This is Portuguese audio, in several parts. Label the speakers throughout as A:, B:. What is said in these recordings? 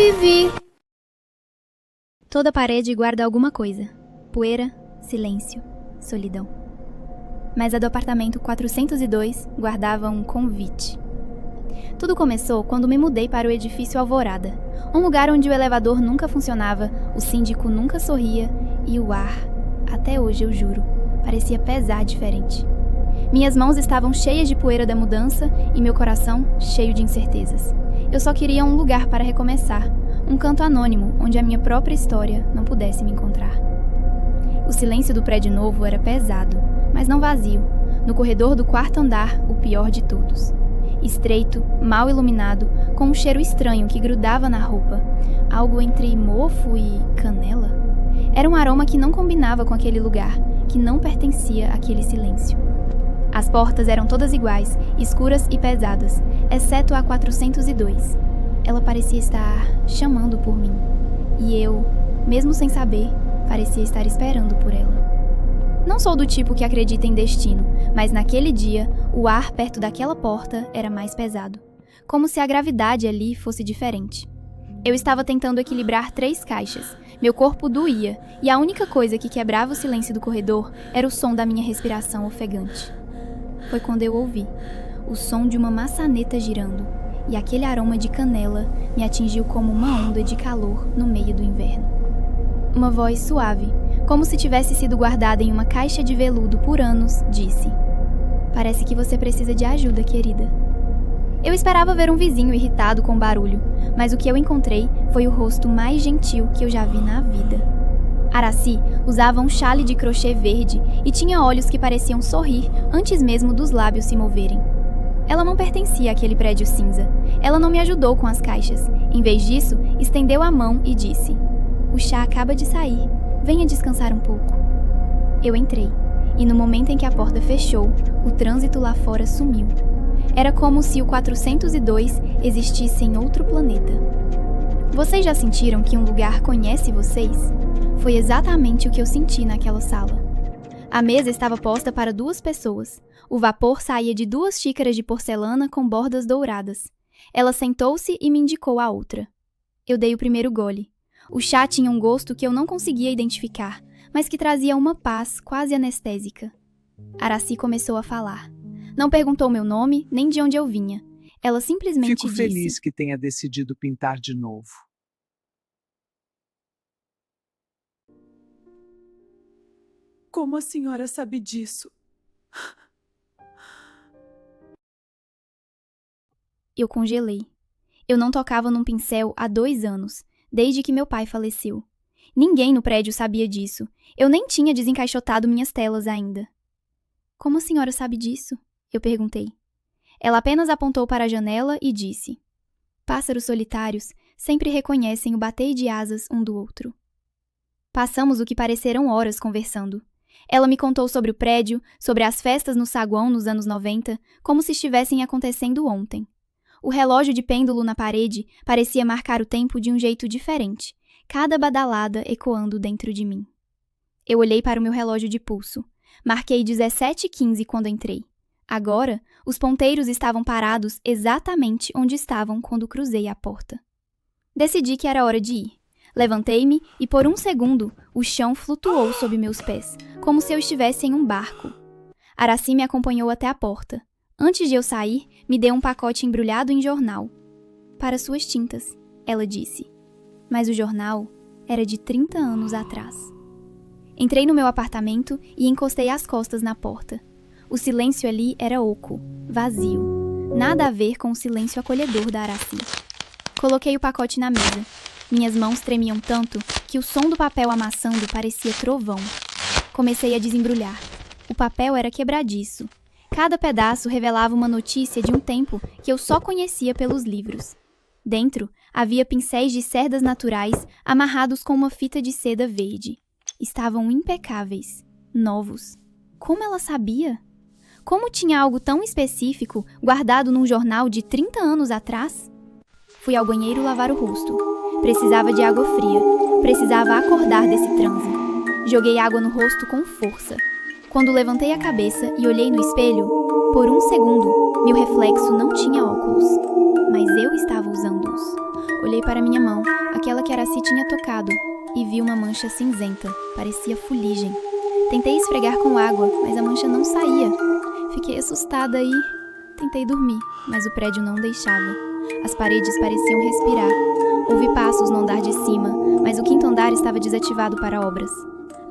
A: Vivi!
B: Toda parede guarda alguma coisa. Poeira, silêncio, solidão. Mas a do apartamento 402 guardava um convite. Tudo começou quando me mudei para o edifício Alvorada, um lugar onde o elevador nunca funcionava, o síndico nunca sorria e o ar, até hoje eu juro, parecia pesar diferente. Minhas mãos estavam cheias de poeira da mudança e meu coração cheio de incertezas. Eu só queria um lugar para recomeçar, um canto anônimo onde a minha própria história não pudesse me encontrar. O silêncio do prédio novo era pesado, mas não vazio. No corredor do quarto andar, o pior de todos. Estreito, mal iluminado, com um cheiro estranho que grudava na roupa. Algo entre mofo e canela. Era um aroma que não combinava com aquele lugar, que não pertencia àquele silêncio. As portas eram todas iguais, escuras e pesadas, exceto a 402. Ela parecia estar chamando por mim. E eu, mesmo sem saber, parecia estar esperando por ela. Não sou do tipo que acredita em destino, mas naquele dia, o ar perto daquela porta era mais pesado. Como se a gravidade ali fosse diferente. Eu estava tentando equilibrar 3 caixas. Meu corpo doía, e a única coisa que quebrava o silêncio do corredor era o som da minha respiração ofegante. Foi quando eu ouvi o som de uma maçaneta girando, e aquele aroma de canela me atingiu como uma onda de calor no meio do inverno. Uma voz suave, como se tivesse sido guardada em uma caixa de veludo por anos, disse: "Parece que você precisa de ajuda, querida." Eu esperava ver um vizinho irritado com o barulho, mas o que eu encontrei foi o rosto mais gentil que eu já vi na vida. Aracy usava um chale de crochê verde e tinha olhos que pareciam sorrir antes mesmo dos lábios se moverem. Ela não pertencia àquele prédio cinza. Ela não me ajudou com as caixas. Em vez disso, estendeu a mão e disse: "O chá acaba de sair. Venha descansar um pouco." Eu entrei, e no momento em que a porta fechou, o trânsito lá fora sumiu. Era como se o 402 existisse em outro planeta. Vocês já sentiram que um lugar conhece vocês? Foi exatamente o que eu senti naquela sala. A mesa estava posta para 2 pessoas. O vapor saía de 2 xícaras de porcelana com bordas douradas. Ela sentou-se e me indicou a outra. Eu dei o primeiro gole. O chá tinha um gosto que eu não conseguia identificar, mas que trazia uma paz quase anestésica. Aracy começou a falar. Não perguntou meu nome, nem de onde eu vinha. Ela simplesmente disse:
C: "Fico feliz que tenha decidido pintar de novo."
A: Como a senhora sabe disso?
B: Eu congelei. Eu não tocava num pincel há 2 anos, desde que meu pai faleceu. Ninguém no prédio sabia disso. Eu nem tinha desencaixotado minhas telas ainda. "Como a senhora sabe disso?" eu perguntei. Ela apenas apontou para a janela e disse: "Pássaros solitários sempre reconhecem o bater de asas um do outro." Passamos o que pareceram horas conversando. Ela me contou sobre o prédio, sobre as festas no saguão nos anos 90, como se estivessem acontecendo ontem. O relógio de pêndulo na parede parecia marcar o tempo de um jeito diferente, cada badalada ecoando dentro de mim. Eu olhei para o meu relógio de pulso. Marquei 17h15 quando entrei. Agora, os ponteiros estavam parados exatamente onde estavam quando cruzei a porta. Decidi que era hora de ir. Levantei-me e, por um segundo, o chão flutuou sob meus pés, como se eu estivesse em um barco. Aracy me acompanhou até a porta. Antes de eu sair, me deu um pacote embrulhado em jornal. "Para suas tintas", ela disse. Mas o jornal era de 30 anos atrás. Entrei no meu apartamento e encostei as costas na porta. O silêncio ali era oco, vazio. Nada a ver com o silêncio acolhedor da Aracy. Coloquei o pacote na mesa. Minhas mãos tremiam tanto que o som do papel amassando parecia trovão. Comecei a desembrulhar. O papel era quebradiço. Cada pedaço revelava uma notícia de um tempo que eu só conhecia pelos livros. Dentro havia pincéis de cerdas naturais amarrados com uma fita de seda verde. Estavam impecáveis, novos. Como ela sabia? Como tinha algo tão específico guardado num jornal de 30 anos atrás? Fui ao banheiro lavar o rosto. Precisava de água fria. Precisava acordar desse transe. Joguei água no rosto com força. Quando levantei a cabeça e olhei no espelho, Por um segundo, meu reflexo não tinha óculos, mas eu estava usando-os. Olhei para minha mão, aquela que Aracy tinha tocado, e vi uma mancha cinzenta, parecia fuligem. Tentei esfregar com água, mas a mancha não saía. Fiquei assustada e tentei dormir, mas o prédio não deixava. As paredes pareciam respirar. Ouvi passos no andar de cima, mas o quinto andar estava desativado para obras.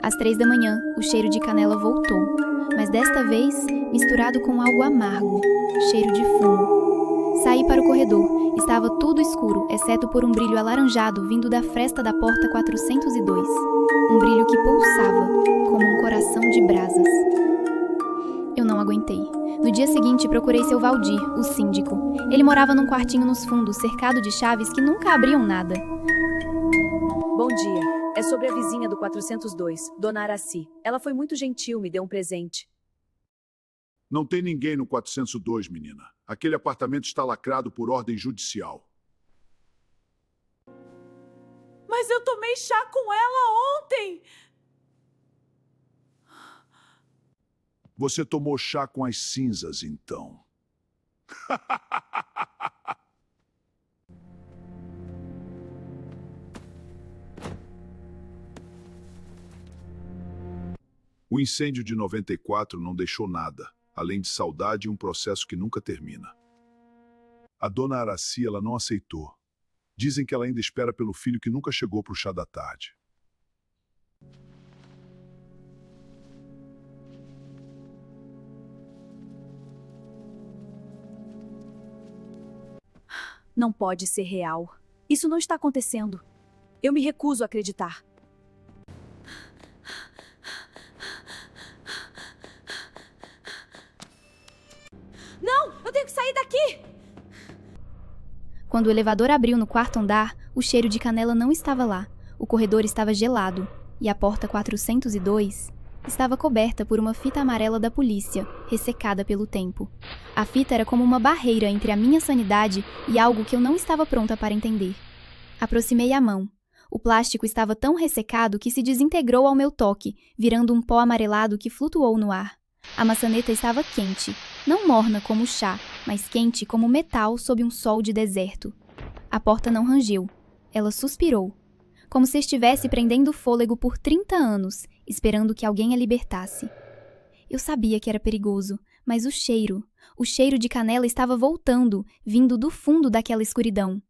B: Às 3 da manhã, o cheiro de canela voltou, mas desta vez misturado com algo amargo, cheiro de fumo. Saí para o corredor. Estava tudo escuro, exceto por um brilho alaranjado vindo da fresta da porta 402. Um brilho que pulsava, como um coração de brasas. Eu não aguentei. No dia seguinte, procurei seu Valdir, o síndico. Ele morava num quartinho nos fundos, cercado de chaves que nunca abriam nada.
D: Bom dia. É sobre a vizinha do 402, Dona Aracy. Ela foi muito gentil, me deu um presente.
E: Não tem ninguém no 402, menina. Aquele apartamento está lacrado por ordem judicial.
A: Mas eu tomei chá com ela ontem!
E: Você tomou chá com as cinzas, então. O incêndio de 94 não deixou nada, além de saudade e um processo que nunca termina. A Dona Aracy, ela não aceitou. Dizem que ela ainda espera pelo filho que nunca chegou para o chá da tarde.
D: Não pode ser real. Isso não está acontecendo. Eu me recuso a acreditar. Não! Eu tenho que sair daqui!
B: Quando o elevador abriu no quarto andar, o cheiro de canela não estava lá. O corredor estava gelado, e a porta 402 estava coberta por uma fita amarela da polícia, ressecada pelo tempo. A fita era como uma barreira entre a minha sanidade e algo que eu não estava pronta para entender. Aproximei a mão. O plástico estava tão ressecado que se desintegrou ao meu toque, virando um pó amarelado que flutuou no ar. A maçaneta estava quente, não morna como chá, mas quente como metal sob um sol de deserto. A porta não rangeu. Ela suspirou, como se estivesse prendendo fôlego por 30 anos, esperando que alguém a libertasse. Eu sabia que era perigoso, mas o cheiro de canela estava voltando, vindo do fundo daquela escuridão.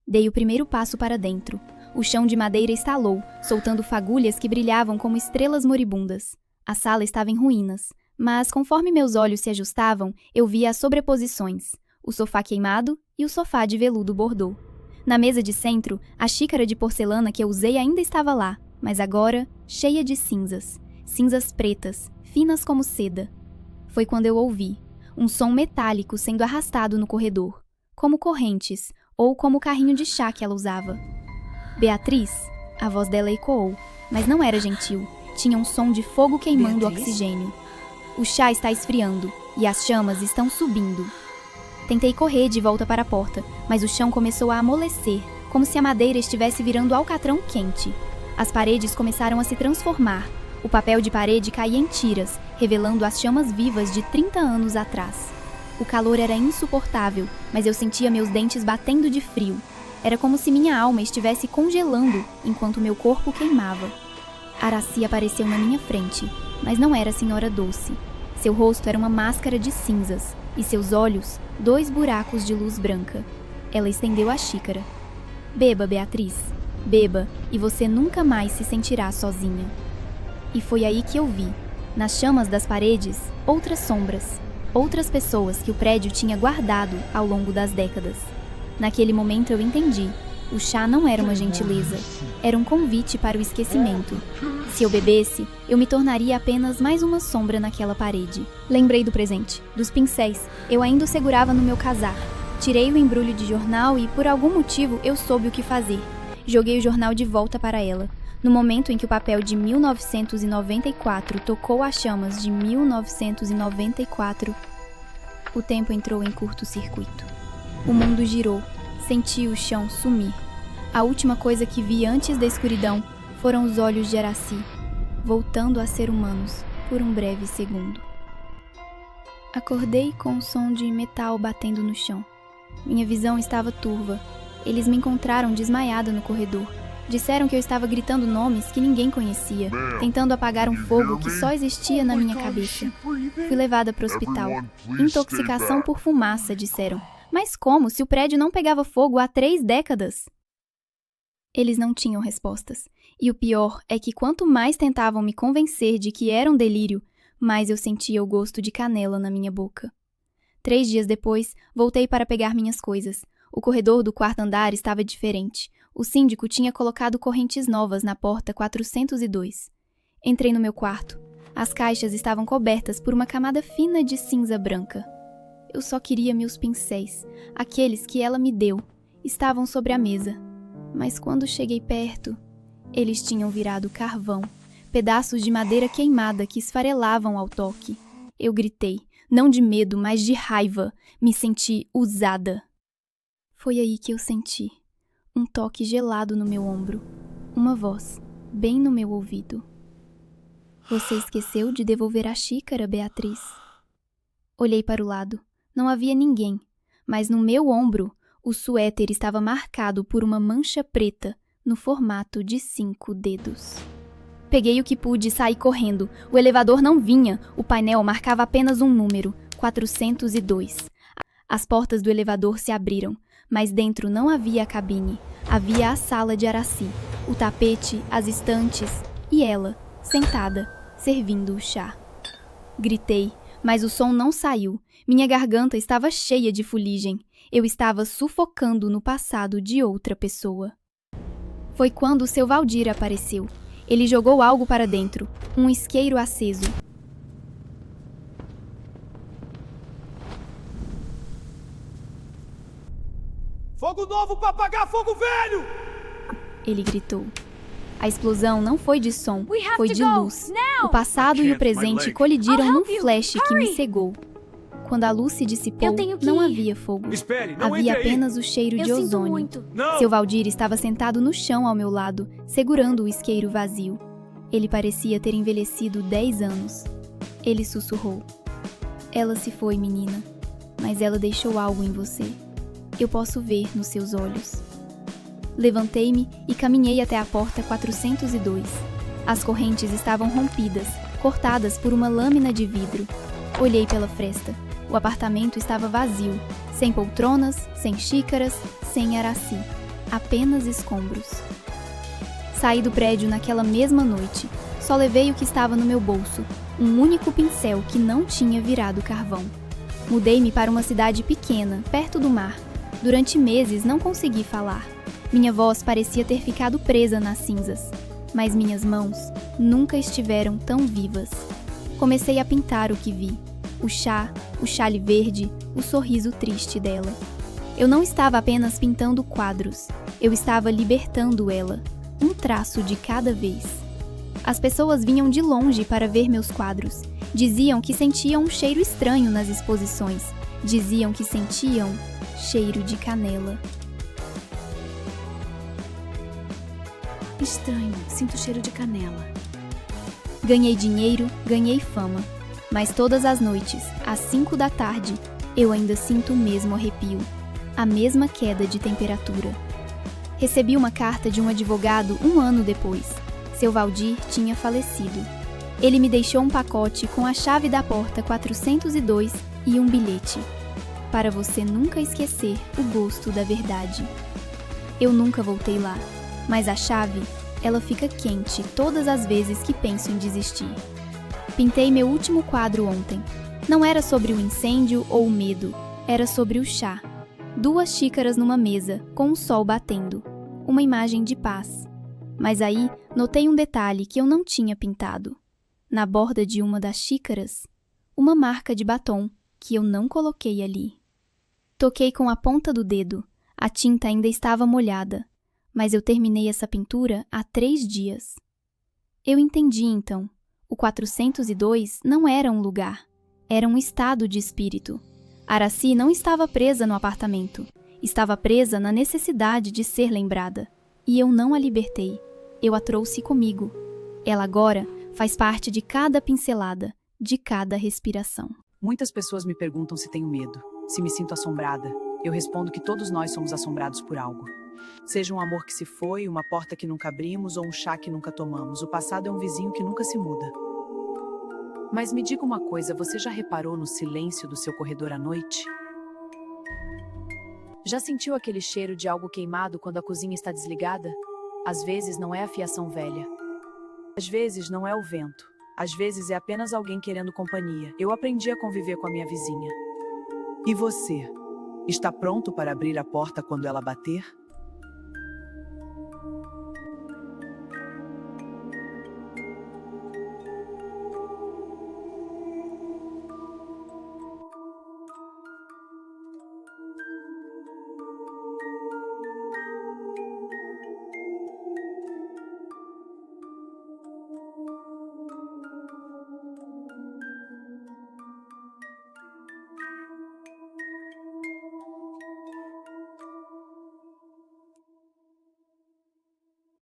B: Dei o primeiro passo para dentro. O chão de madeira estalou, soltando fagulhas que brilhavam como estrelas moribundas. A sala estava em ruínas, mas conforme meus olhos se ajustavam, eu via as sobreposições, o sofá queimado e o sofá de veludo bordô. Na mesa de centro, a xícara de porcelana que eu usei ainda estava lá, mas agora cheia de cinzas. Cinzas pretas, finas como seda. Foi quando eu ouvi um som metálico sendo arrastado no corredor, como correntes ou como o carrinho de chá que ela usava. Beatriz? A voz dela ecoou, mas não era gentil. Tinha um som de fogo queimando
A: Beatriz?
B: oxigênio. O chá está esfriando e as chamas estão subindo. Tentei correr de volta para a porta, mas o chão começou a amolecer, como se a madeira estivesse virando alcatrão quente. As paredes começaram a se transformar. O papel de parede caía em tiras, revelando as chamas vivas de 30 anos atrás. O calor era insuportável, mas eu sentia meus dentes batendo de frio. Era como se minha alma estivesse congelando enquanto meu corpo queimava. Aracy apareceu na minha frente, mas não era a Senhora Doce. Seu rosto era uma máscara de cinzas, e seus olhos, 2 buracos de luz branca. Ela estendeu a xícara. Beba, Beatriz. Beba, e você nunca mais se sentirá sozinha. E foi aí que eu vi, nas chamas das paredes, outras sombras, outras pessoas que o prédio tinha guardado ao longo das décadas. Naquele momento eu entendi. O chá não era uma gentileza, era um convite para o esquecimento. Se eu bebesse, eu me tornaria apenas mais uma sombra naquela parede. Lembrei do presente, dos pincéis. Eu ainda o segurava no meu casar. Tirei o embrulho de jornal e, por algum motivo, eu soube o que fazer. Joguei o jornal de volta para ela. No momento em que o papel de 1994 tocou as chamas de 1994, o tempo entrou em curto-circuito. O mundo girou. Senti o chão sumir. A última coisa que vi antes da escuridão foram os olhos de Aracy, voltando a ser humanos por um breve segundo. Acordei com um som de metal batendo no chão. Minha visão estava turva. Eles me encontraram desmaiada no corredor. Disseram que eu estava gritando nomes que ninguém conhecia, tentando apagar um fogo que só existia na minha cabeça. Fui levada para o hospital. Intoxicação por fumaça, disseram. Mas como, se o prédio não pegava fogo há 3 décadas? Eles não tinham respostas. E o pior é que quanto mais tentavam me convencer de que era um delírio, mais eu sentia o gosto de canela na minha boca. 3 dias depois, voltei para pegar minhas coisas. O corredor do 4º andar estava diferente. O síndico tinha colocado correntes novas na porta 402. Entrei no meu quarto. As caixas estavam cobertas por uma camada fina de cinza branca. Eu só queria meus pincéis, aqueles que ela me deu. Estavam sobre a mesa. Mas quando cheguei perto, eles tinham virado carvão, pedaços de madeira queimada que esfarelavam ao toque. Eu gritei, não de medo, mas de raiva. Me senti usada. Foi aí que eu senti um toque gelado no meu ombro, uma voz, bem no meu ouvido. Você esqueceu de devolver a xícara, Beatriz? Olhei para o lado. Não havia ninguém, mas no meu ombro, o suéter estava marcado por uma mancha preta no formato de 5 dedos. Peguei o que pude e saí correndo. O elevador não vinha, o painel marcava apenas um número, 402. As portas do elevador se abriram, mas dentro não havia a cabine. Havia a sala de Aracy, o tapete, as estantes e ela, sentada, servindo o chá. Gritei, mas o som não saiu. Minha garganta estava cheia de fuligem. Eu estava sufocando no passado de outra pessoa. Foi quando o seu Valdir apareceu. Ele jogou algo para dentro, um isqueiro aceso.
F: Fogo novo para apagar fogo velho!
B: Ele gritou. A explosão não foi de som, foi de luz. O passado e o presente colidiram num flash que me cegou. Quando a luz se dissipou, não havia fogo.
F: Espere, não
B: Havia
F: entre aí.
B: apenas o cheiro de ozônio.
F: Não!
B: Seu Valdir estava sentado no chão ao meu lado, segurando o isqueiro vazio. Ele parecia ter envelhecido 10 anos. Ele sussurrou. Ela se foi, menina, mas ela deixou algo em você. Eu posso ver nos seus olhos. Levantei-me e caminhei até a porta 402. As correntes estavam rompidas, cortadas por uma lâmina de vidro. Olhei pela fresta. O apartamento estava vazio, sem poltronas, sem xícaras, sem Aracy. Apenas escombros. Saí do prédio naquela mesma noite. Só levei o que estava no meu bolso, um único pincel que não tinha virado carvão. Mudei-me para uma cidade pequena, perto do mar. Durante meses não consegui falar. Minha voz parecia ter ficado presa nas cinzas, mas minhas mãos nunca estiveram tão vivas. Comecei a pintar o que vi. O chale verde, o sorriso triste dela. Eu não estava apenas pintando quadros, eu estava libertando ela, um traço de cada vez. As pessoas vinham de longe para ver meus quadros. Diziam que sentiam um cheiro estranho nas exposições. Diziam que sentiam cheiro de canela.
D: Estranho, sinto cheiro de canela.
B: Ganhei dinheiro, ganhei fama. Mas todas as noites, às 5 da tarde, eu ainda sinto o mesmo arrepio, a mesma queda de temperatura. Recebi uma carta de um advogado 1 ano depois. Seu Valdir tinha falecido. Ele me deixou um pacote com a chave da porta 402 e um bilhete. Para você nunca esquecer o gosto da verdade. Eu nunca voltei lá, mas a chave, ela fica quente todas as vezes que penso em desistir. Pintei meu último quadro ontem. Não era sobre o incêndio ou o medo, era sobre o chá. 2 xícaras numa mesa, com o sol batendo. Uma imagem de paz. Mas aí, notei um detalhe que eu não tinha pintado. Na borda de uma das xícaras, uma marca de batom que eu não coloquei ali. Toquei com a ponta do dedo. A tinta ainda estava molhada, mas eu terminei essa pintura há 3 dias. Eu entendi então. O 402 não era um lugar, era um estado de espírito. Aracy não estava presa no apartamento, estava presa na necessidade de ser lembrada. E eu não a libertei, eu a trouxe comigo. Ela agora faz parte de cada pincelada, de cada respiração.
C: Muitas pessoas me perguntam se tenho medo, se me sinto assombrada. Eu respondo que todos nós somos assombrados por algo. Seja um amor que se foi, uma porta que nunca abrimos ou um chá que nunca tomamos, o passado é um vizinho que nunca se muda. Mas me diga uma coisa, você já reparou no silêncio do seu corredor à noite?
D: Já sentiu aquele cheiro de algo queimado quando a cozinha está desligada? Às vezes não é a fiação velha.
C: Às vezes não é o vento. Às vezes é apenas alguém querendo companhia. Eu aprendi a conviver com a minha vizinha. E você? Está pronto para abrir a porta quando ela bater?